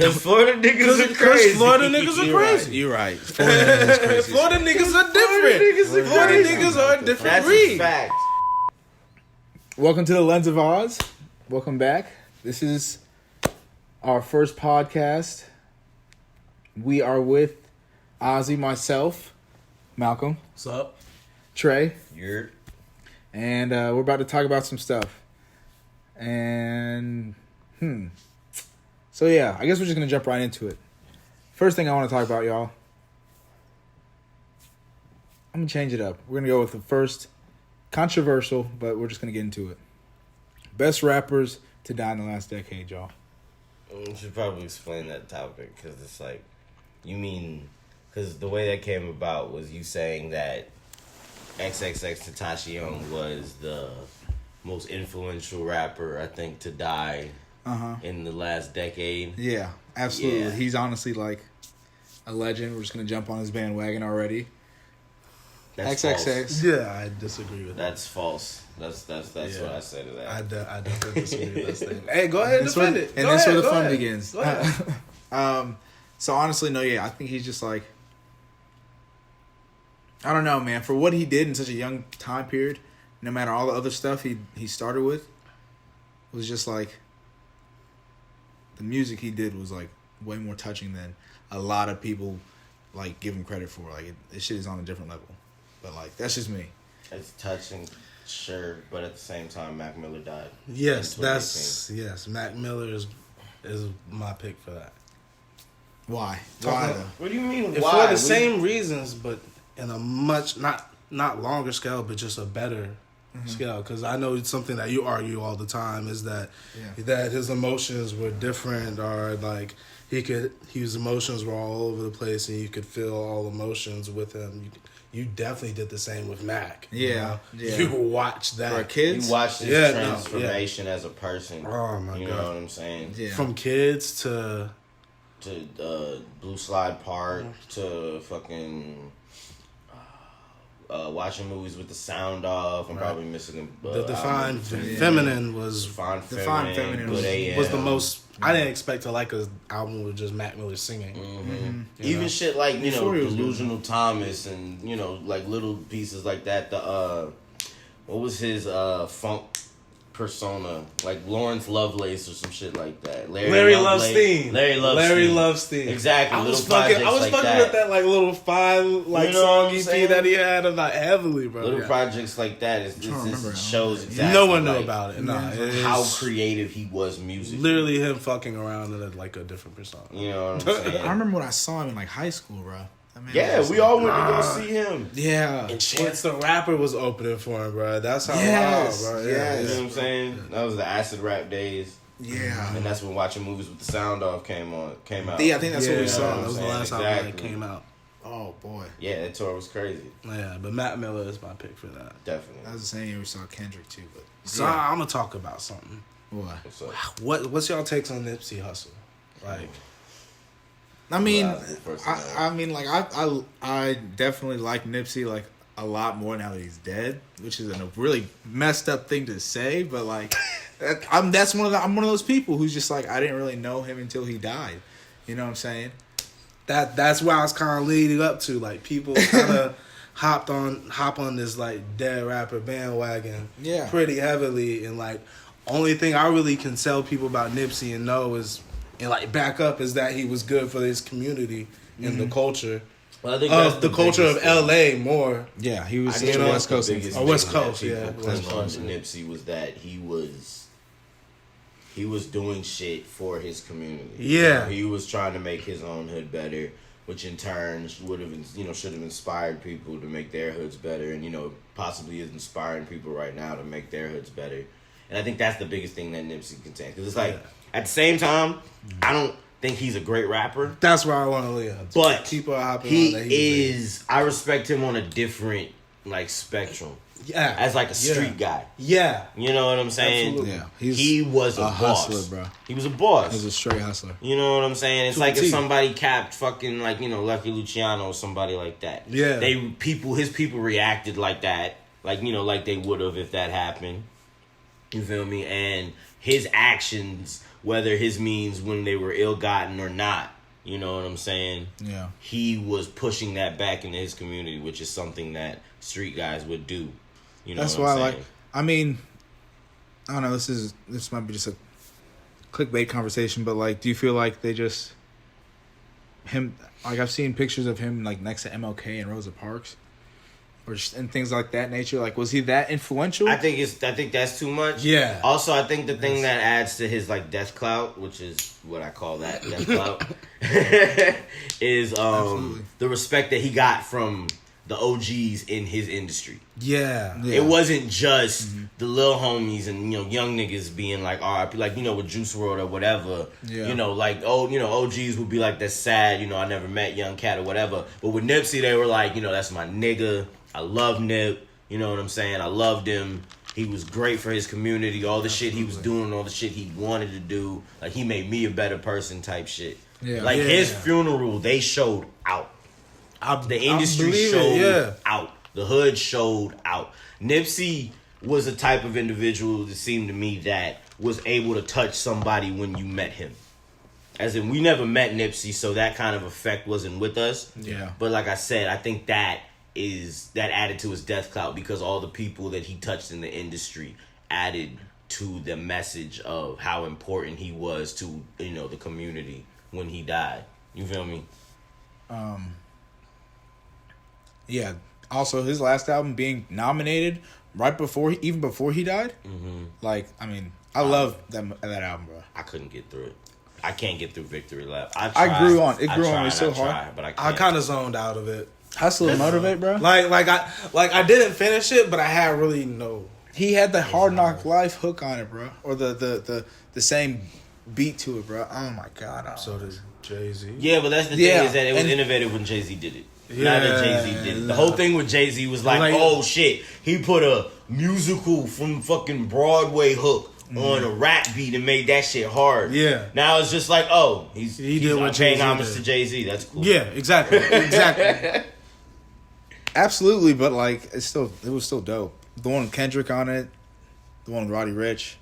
Because Florida niggas are crazy. Florida niggas are crazy. You're right. Florida niggas are crazy. Florida niggas are different. Florida niggas are a different breed. That's a fact. Welcome to the Lens of Oz. Welcome back. This is our first podcast. We are with Ozzy, myself, Malcolm. What's up? Trey. You're... And we're about to talk about some stuff. And, So, yeah, I guess we're just going to jump right into it. First thing I want to talk about, y'all. I'm going to change it up. We're going to go with the first controversial, but we're just going to get into it. Best rappers to die in the last decade, y'all. You should probably explain that topic, because it's like, you mean... Because the way that came about was you saying that XXXTENTACION was the most influential rapper, I think, to die in the last decade. Yeah, absolutely. Yeah. He's honestly like a legend. We're just going to jump on his bandwagon already. That's XXX. false. Yeah, I disagree with that. That's false. That's what I say to that. I definitely disagree with that statement. Hey, go ahead and defend it. And that's where the fun begins. So honestly, no, yeah, I think he's just like, I don't know, man. For what he did in such a young time period, no matter all the other stuff he started with, was just like, the music he did was like way more touching than a lot of people like give him credit for. Like this shit is on a different level. But like that's just me. It's touching, sure, but at the same time, Mac Miller died. Yes, Mac Miller is my pick for that. Why? Why though? What do you mean? For the same reasons, but in a much not longer scale, but just a better scale. Because I know it's something that you argue all the time is that that his emotions were different, or like his emotions were all over the place, and you could feel all emotions with him. You definitely did the same with Mac. Yeah, You watched that. For kids? You watched his transformation as a person. Oh my God. You know what I'm saying? Yeah. From kids to Blue Slide Park to fucking watching movies with the sound off. I'm probably missing the Define Feminine was Define Feminine was the most. I didn't expect to like an album with just Mac Miller singing. Even shit like Delusional good. Thomas and like little pieces like that. The what was his funk persona, like Lawrence Lovelace or some shit like that. Larry Lovestein. Exactly. I was fucking with that like little 5 song EP that he had about heavily, bro. Little projects like that. It shows exactly. No one knew about it. How creative he was musically. Literally him fucking around in like a different persona. You know what I'm saying? I remember when I saw him in like high school, bro. We all went to go see him. Yeah. And Chance the Rapper was opening for him, bro. That's how wild, bro. Yeah. You know what I'm saying? That was the acid rap days. Yeah. And that's when watching movies with the sound off came out. Yeah, I think that's what we saw. That was the last time that came out. Oh, boy. Yeah, that tour was crazy. Yeah, but Mac Miller is my pick for that. Definitely. That was the same year we saw Kendrick, too. But So I'm going to talk about something. What? What's y'all takes on Nipsey Hussle? Like... I mean, I definitely like Nipsey like a lot more now that he's dead, which is a really messed up thing to say, but like, I'm one of those people who's just like I didn't really know him until he died. You know what I'm saying? That's where I was kind of leading up to. Like people kind of hop on this like dead rapper bandwagon, pretty heavily, and like only thing I really can tell people about Nipsey and know is. And like back up is that he was good for his community and the culture. Well, I think that's the culture of LA more. Yeah, he was West Coast. West Coast, yeah. West Coast. Nipsey was that he was doing shit for his community. Yeah, he was trying to make his own hood better, which in turn should have inspired people to make their hoods better, and possibly is inspiring people right now to make their hoods better. And I think that's the biggest thing that Nipsey can take, because it's like at the same time, I don't think he's a great rapper. That's where I want to live. But people are hopping he on that is. I respect him on a different spectrum. Yeah, as like a street guy. Yeah, you know what I'm saying. Absolutely. Yeah, he was a boss, hustler, bro. He was a boss. He was a straight hustler. You know what I'm saying? It's like if somebody capped fucking Lucky Luciano or somebody like that. Yeah, his people reacted like that, like they would have if that happened. You feel me? And his actions, whether his means when they were ill-gotten or not, you know what I'm saying? Yeah. He was pushing that back into his community, which is something that street guys would do. You know That's what I'm why, saying? like, I mean, I don't know. This might be just a clickbait conversation, but like, do you feel like they just him? Like, I've seen pictures of him like next to MLK and Rosa Parks, or just, and things like that nature. Like, was he that influential? I think that's too much. Yeah. Also, I think the thing that adds to his like death clout, which is what I call that death clout, is the respect that he got from the OGs in his industry. Yeah. It wasn't just the little homies and young niggas being like RIP, like with Juice WRLD or whatever. Yeah. Like OGs would be like, that's sad. I never met Young Cat or whatever. But with Nipsey, they were like, that's my nigga. I love Nip. You know what I'm saying? I loved him. He was great for his community. All the shit he was doing, all the shit he wanted to do. Like, he made me a better person type shit. Yeah. Like, his funeral, they showed out. The industry showed out. The hood showed out. Nipsey was a type of individual that seemed to me that was able to touch somebody when you met him. As in, we never met Nipsey, so that kind of effect wasn't with us. Yeah. But like I said, I think that added to his death clout because all the people that he touched in the industry added to the message of how important he was to the community when he died. You feel me? Yeah. Also, his last album being nominated right before he died. Mm-hmm. Like, I mean, I love that album, bro. I couldn't get through it. I can't get through Victory Lap. It grew on me so hard. But I kind of zoned out of it. Hustle and Motivate, bro. I didn't finish it, but I had really no. He had the Hard Knock Life hook on it, bro, or the same beat to it, bro. Oh my god. So does Jay-Z. Yeah, but that's the thing is that it was innovative when Jay-Z did it. Not that Jay-Z did it. The whole thing with Jay-Z was like, oh shit, he put a musical from fucking Broadway hook on a rap beat and made that shit hard. Yeah. Now it's just like, oh, he's did what paying Jay-Z homage did. to Jay-Z. That's cool. Yeah, exactly. Absolutely, but like it was still dope. The one with Kendrick on it, the one with Roddy Ricch,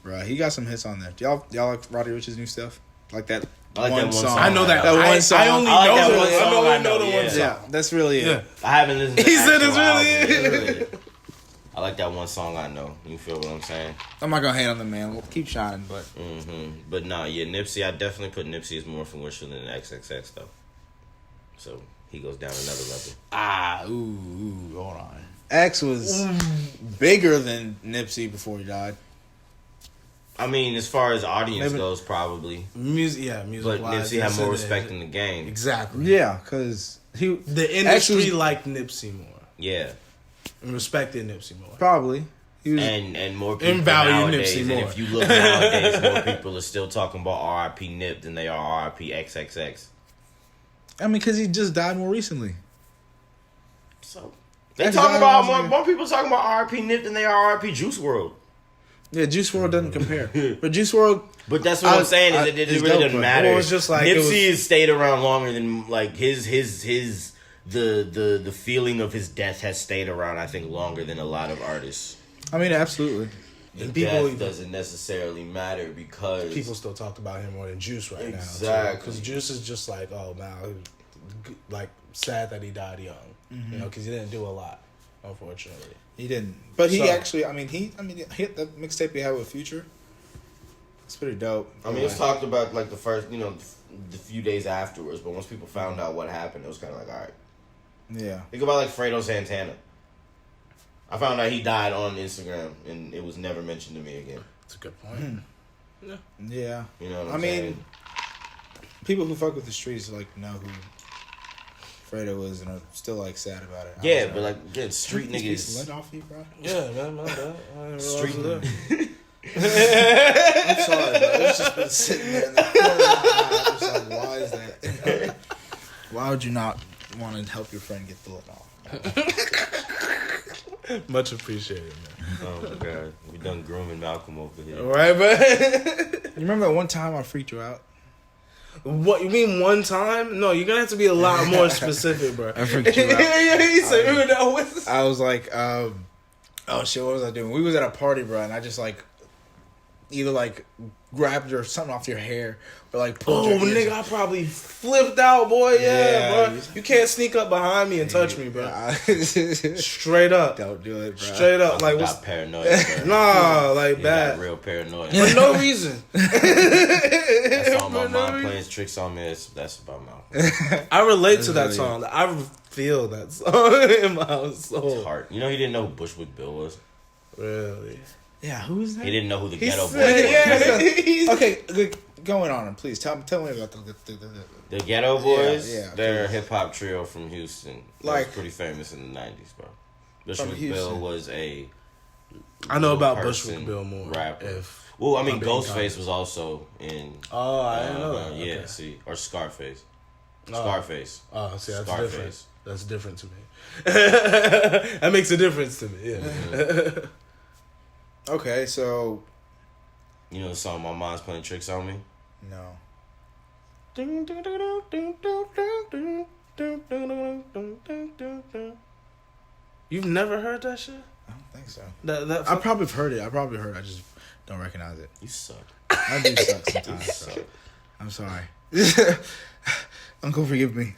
bro. He got some hits on there. Do y'all like Roddy Ricch's new stuff? Like that. I like that one song. I know that. One song. I only I like know that the one one song. song. I I only know, know the yeah. one song. Yeah, that's really it. Yeah. I haven't listened to He said it's actual really album. I like that one song I know. You feel what I'm saying? I'm not gonna hate on the man. We'll keep shining, but But nah, yeah, Nipsey, I definitely put Nipsey as more influential than XXX though. So he goes down another level. hold on. X was bigger than Nipsey before he died. I mean, as far as audience goes, probably. Music. But Nipsey had more respect in the game. Exactly. Yeah, because The industry liked Nipsey more Yeah. and respected Nipsey more. probably he was. And more people And value nowadays. Nipsey And more. if you look nowadays, more people are still talking about R.I.P. Nip than they are R.I.P. XXX. I mean, because he just died more recently. So they talk about more people talking about R.I.P. Nip than they are R.I.P. Juice WRLD. Yeah, Juice WRLD doesn't compare, but Juice WRLD. But that's what I'm saying is that it it's really dope, doesn't bro. matter. Well, it's just like Nipsey has stayed around longer than like his the feeling of his death has stayed around. I think longer than a lot of artists. I mean, absolutely. And Death doesn't necessarily matter because people still talk about him more than Juice right now. Exactly. Because Juice is just like, oh man, like sad that he died young. Mm-hmm. Because he didn't do a lot, unfortunately. He didn't, but he So- actually. I mean, he hit the mixtape he had with Future. It's pretty dope. I mean, it's talked about like the first, the few days afterwards. But once people found out what happened, it was kind of like, all right. Yeah. Think about like Fredo Santana. I found out he died on Instagram, and it was never mentioned to me again. That's a good point. Yeah. You know what I I'm mean, saying? people who fuck with the streets like know who Fredo is and are still like sad about it. Yeah, but like again, street Can you piece niggas. lint off you, bro? Yeah, man, my bad. I didn't realize Street it was there. I'm sorry, bro. It's just been sitting there in the corner of my eye. I'm just like, why is that? Why would you not want to help your friend get the lint off? Much appreciated, man. Oh my god, we done grooming Malcolm over here. All right, but You remember that one time I freaked you out? what you mean one time? No, you're gonna have to be a lot more specific, bro. I freaked you out. Yeah, he said, "Who knows?" I was like, oh shit, what was I doing? We was at a party, bro, and I just like either like grabbed or something off your hair or like pulled Oh, your ears. nigga, I probably flipped out, boy. Yeah, Yeah. bro. You can't sneak up behind me and touch me, bro. Don't Straight up. do it, bro. Straight up. Like, what's... got paranoid, bro. Nah, like, You bad. got real paranoid. For no reason. That's all my mom playing tricks on me. That's about my I relate to that song. I feel that song in my soul. heart. You know, he didn't know who Bushwick Bill was. Really? Yeah, who is that? He didn't know who the He Ghetto Boys said, were. yeah. Okay, going on, please tell me about The Ghetto Boys, yeah, they're a please. hip hop trio from Houston. Like- Was pretty famous in the 90s, bro. From Bushwick Houston. Bill was a I know about person, Bushwick Bill more. rapper. Well, I mean, I'm being Ghostface honest. was also in. Oh, I didn't know that. Yeah, Okay. see, or Scarface. Oh. Scarface. Oh, see, that's Scarface. different. That's different to me. That makes a difference to me. Yeah. Mm-hmm. Okay, so You know the song "My Mom's Playing Tricks on Me." no. You've never heard that shit? I don't think so. That I probably have heard it. I just don't recognize it. You suck. I do suck sometimes. Bro. I'm sorry. Uncle, forgive me.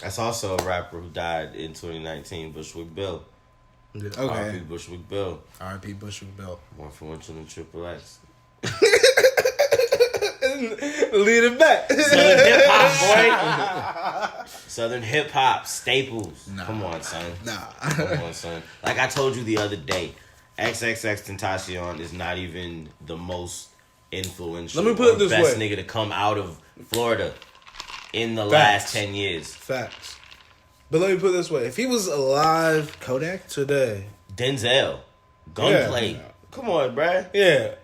That's also a rapper who died in 2019, Bushwick Bill. Yeah. Okay. R.I.P. Bushwick Bill. R.I.P. Bushwick Bill. More influential than Triple X. Lead it back. Southern hip hop, boy. Southern hip hop staples. Nah. Come on, son. Nah. Come on, son. Like I told you the other day, XXXTENTACION is not even the most influential. Let me put it or this best way. nigga to come out of Florida in the Facts. last 10 years. Facts. But let me put it this way: if he was alive Kodak? today, Denzel, Gunplay. Come on, bruh. yeah.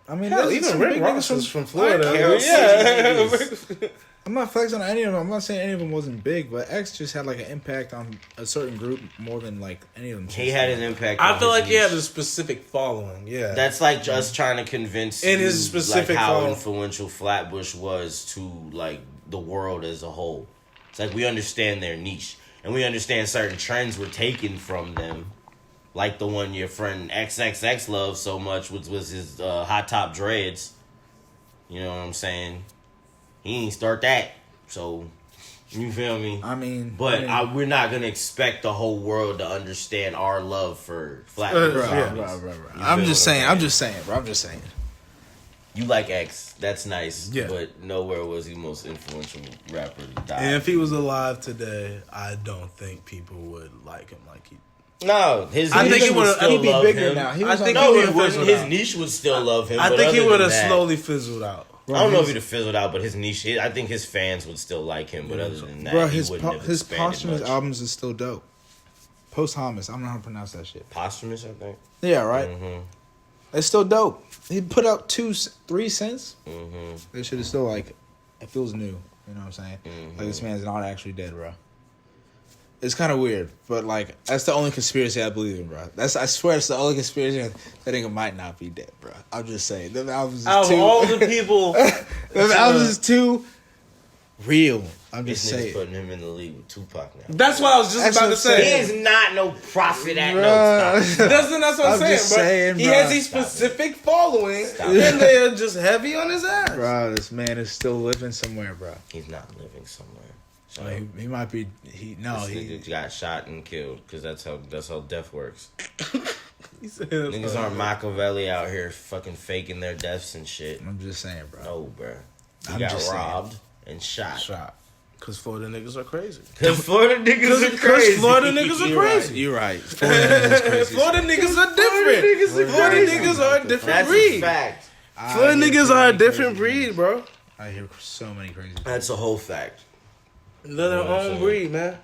I mean, Hell, there's even some Rick big Ross niggas is from Florida. Carol Yeah. City I'm not flexing on any of them. I'm not saying any of them wasn't big, but X just had like an impact on a certain group more than like any of them. He had an impact. I on feel his like he had niche. a specific following. Yeah. That's like us trying to convince In you, his specific like how following. influential Flatbush was to like the world as a whole. It's like we understand their niche and we understand certain trends were taken from them, like the one your friend XXX loved so much, which was his hot top dreads. You know what I'm saying? He ain't start that, so you feel me? I mean, We're not gonna expect the whole world to understand our love for Flatbush. Bro, yeah. You I'm feel just what saying. I'm just saying, bro. I'm just saying. You like X, that's nice. Yeah. But nowhere was he the most influential rapper to die. And if he was alive today, I don't think people would like him like he. No, his I niche think he would would've- still he'd be love bigger him. now. He I was think on No, he he would've wouldn't. fizzled His out. niche would still love him. I but think he other would have than that- slowly fizzled out. I don't know if he'd have fizzled out, but his niche. I think his fans would still like him. But other than that, Bro, he his wouldn't have his expanded posthumous much. albums is still dope. Posthumous. I don't know how to pronounce that shit. Posthumous, I think. Yeah, right. Mm-hmm. It's still dope. He put out 3 cents. Mm-hmm. This shit is still like, it feels new. You know what I'm saying? Mm-hmm. Like this man's not actually dead, bro. It's kind of weird, but like that's the only conspiracy I believe in, bro. I swear it's the only conspiracy that nigga might not be dead, bro. I'm just saying. Them albums is Out of too. all the people, them albums is too real. I'm This just nigga's saying. putting him in the league with Tupac now. that's what I was just That's about what to I'm He say. is not no prophet at no Bruh. time. That's what I'm I'm saying, just bro. saying, He bro. has a Stop it. specific following, Stop and it. they're just heavy on his ass. Bro, this man is still living somewhere, bro. He's not living somewhere. So He might be. He nigga got shot and killed because that's how death works. He said, Niggas aren't Machiavelli out here fucking faking their deaths and shit. I'm just saying, bro. No, bruh. He I'm got just saying. robbed and shot. shot. Cause Florida niggas are crazy. Because Florida niggas are Cause crazy. Florida niggas are You're right. crazy. You're right. Florida Florida niggas are different. Florida niggas are a different That's a breed. fact. Florida niggas are a different breed, bro. I hear so many crazy. That's a whole fact. They're their You know what I'm own saying? breed, man.